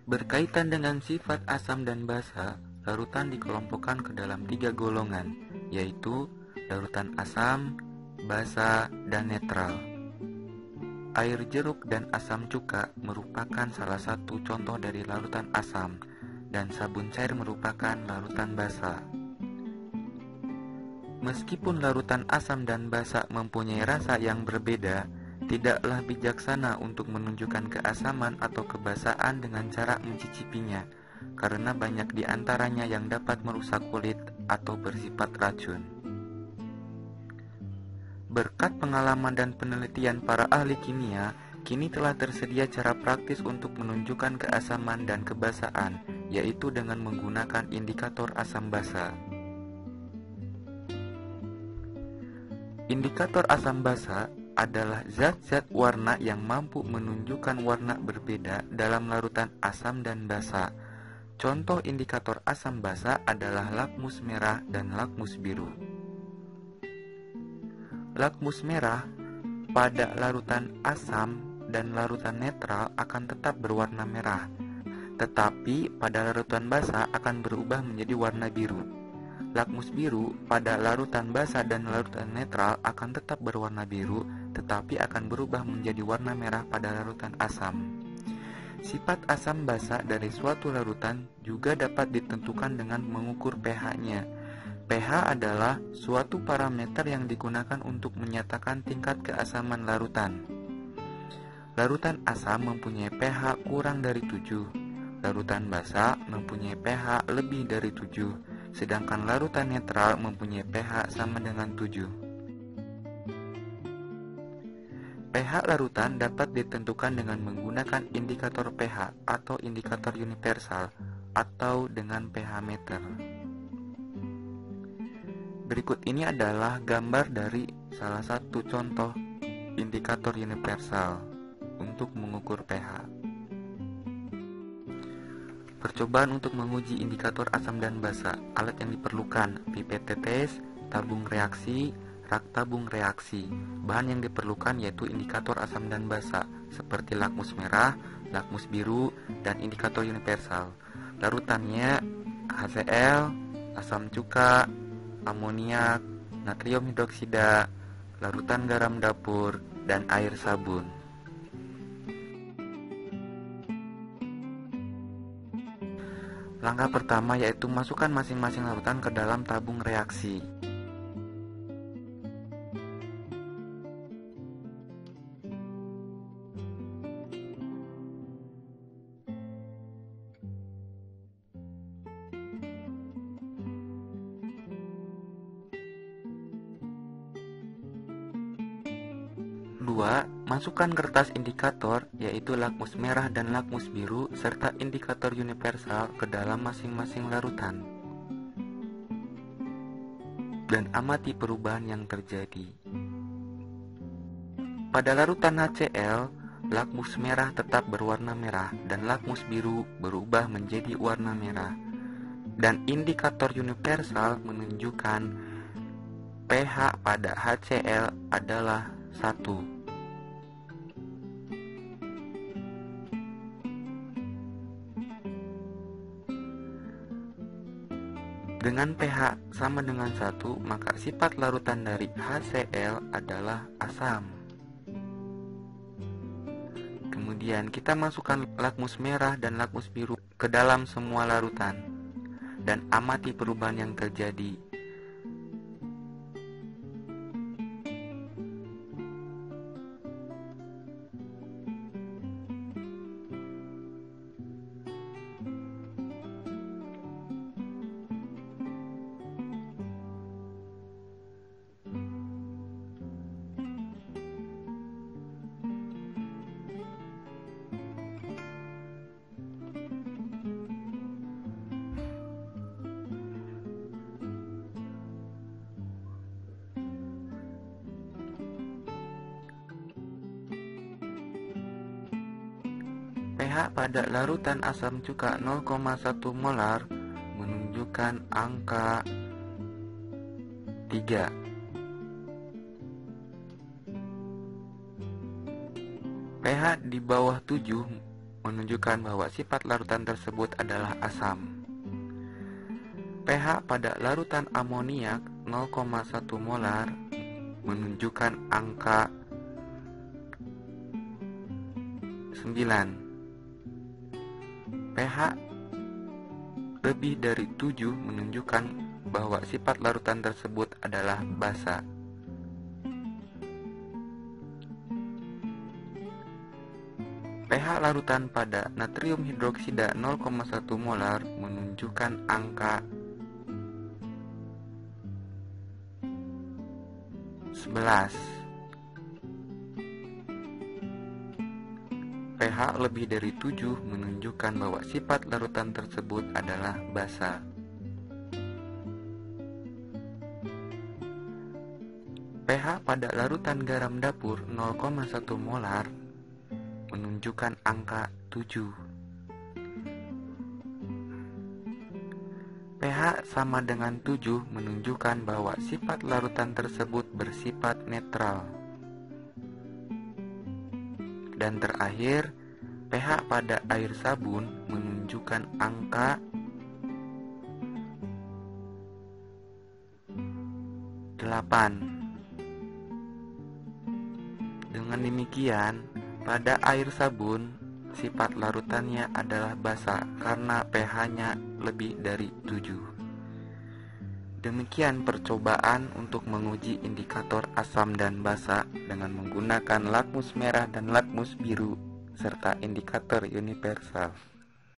Berkaitan dengan sifat asam dan basa, larutan dikelompokkan ke dalam 3 golongan, yaitu larutan asam, basa, dan netral. Air jeruk dan asam cuka merupakan salah satu contoh dari larutan asam, dan sabun cair merupakan larutan basa. Meskipun larutan asam dan basa mempunyai rasa yang berbeda, tidaklah bijaksana untuk menunjukkan keasaman atau kebasaan dengan cara mencicipinya, karena banyak di antaranya yang dapat merusak kulit atau bersifat racun. Berkat pengalaman dan penelitian para ahli kimia, kini telah tersedia cara praktis untuk menunjukkan keasaman dan kebasaan, yaitu dengan menggunakan indikator asam basa. Indikator asam basa adalah zat-zat warna yang mampu menunjukkan warna berbeda dalam larutan asam dan basa. Contoh indikator asam basa adalah lakmus merah dan lakmus biru. Lakmus merah pada larutan asam dan larutan netral akan tetap berwarna merah, tetapi pada larutan basa akan berubah menjadi warna biru. Lakmus biru pada larutan basa dan larutan netral akan tetap berwarna biru, tetapi akan berubah menjadi warna merah pada larutan asam. Sifat asam basa dari suatu larutan juga dapat ditentukan dengan mengukur pH-nya. pH adalah suatu parameter yang digunakan untuk menyatakan tingkat keasaman larutan. Larutan asam mempunyai pH kurang dari 7, larutan basa mempunyai pH lebih dari 7, sedangkan larutan netral mempunyai pH sama dengan 7. pH larutan dapat ditentukan dengan menggunakan indikator pH atau indikator universal atau dengan pH meter. Berikut ini adalah gambar dari salah satu contoh indikator universal untuk mengukur pH. Percobaan untuk menguji indikator asam dan basa. Alat yang diperlukan: pipet tetes, tabung reaksi, rak tabung reaksi. Bahan yang diperlukan yaitu indikator asam dan basa seperti lakmus merah, lakmus biru, dan indikator universal. Larutannya HCl, asam cuka, amoniak, natrium hidroksida, larutan garam dapur, dan air sabun. Langkah pertama yaitu masukkan masing-masing larutan ke dalam tabung reaksi. Dua, masukkan kertas indikator yaitu lakmus merah dan lakmus biru serta indikator universal ke dalam masing-masing larutan dan amati perubahan yang terjadi. Pada larutan HCl, lakmus merah tetap berwarna merah dan lakmus biru berubah menjadi warna merah. Dan indikator universal menunjukkan pH pada HCl adalah 1. Dengan pH sama dengan 1, maka sifat larutan dari HCl adalah asam. Kemudian kita masukkan lakmus merah dan lakmus biru ke dalam semua larutan dan amati perubahan yang terjadi. pH pada larutan asam cuka 0,1 molar menunjukkan angka 3. pH di bawah 7 menunjukkan bahwa sifat larutan tersebut adalah asam. pH pada larutan amoniak 0,1 molar menunjukkan angka 9. pH lebih dari 7 menunjukkan bahwa sifat larutan tersebut adalah basa. pH larutan pada natrium hidroksida 0,1 molar menunjukkan angka 11. pH lebih dari 7 menunjukkan bahwa sifat larutan tersebut adalah basa. pH pada larutan garam dapur 0,1 molar menunjukkan angka 7. pH sama dengan 7 menunjukkan bahwa sifat larutan tersebut bersifat netral. Dan terakhir, pH pada air sabun menunjukkan angka 8. Dengan demikian, pada air sabun, sifat larutannya adalah basa karena pH-nya lebih dari 7. Demikian percobaan untuk menguji indikator asam dan basa dengan menggunakan lakmus merah dan lakmus biru serta indikator universal.